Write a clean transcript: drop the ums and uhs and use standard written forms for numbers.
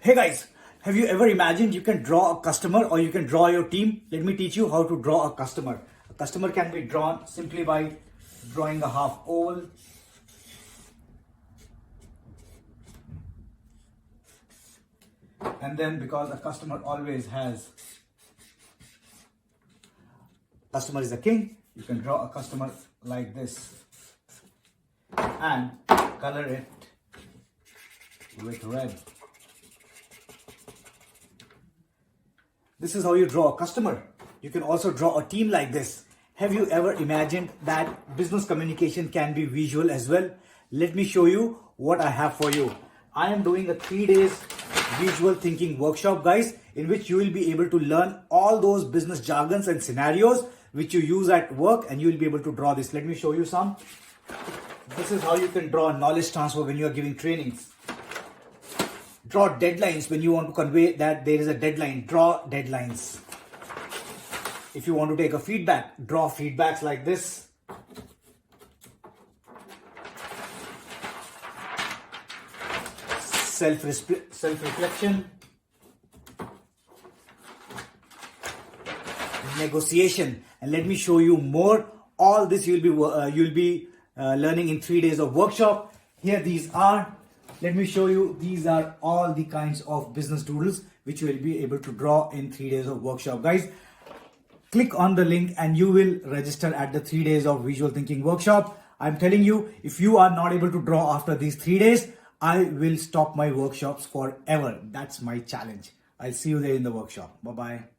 Hey guys, have you ever imagined you can draw a customer or you can draw your team? Let me teach you how to draw a customer. A customer can be drawn simply by drawing a half oval. And then because a customer always has, customer is a king, you can draw a customer like this and color it with red. This is how you draw a customer. You can also draw a team like this. Have you ever imagined that business communication can be visual as well? Let me show you what I have for you. I am doing a 3 days visual thinking workshop, guys, in which you will be able to learn all those business jargons and scenarios which you use at work, and you will be able to draw this. Let me show you some. This is how you can draw knowledge transfer when you are giving trainings. Draw deadlines when you want to convey that there is a deadline. Draw deadlines. If you want to take a feedback, draw feedbacks like this. Self-reflection. Negotiation. And let me show you more. All this you'll be learning in 3 days of workshop. Here these are. Let me show you. These are all the kinds of business doodles which you will be able to draw in 3 days of workshop, guys. Click on the link and you will register at the 3 days of visual thinking workshop. I'm telling you, if you are not able to draw after these 3 days, I will stop my workshops forever. That's my challenge. I'll see you there in the workshop. Bye-bye.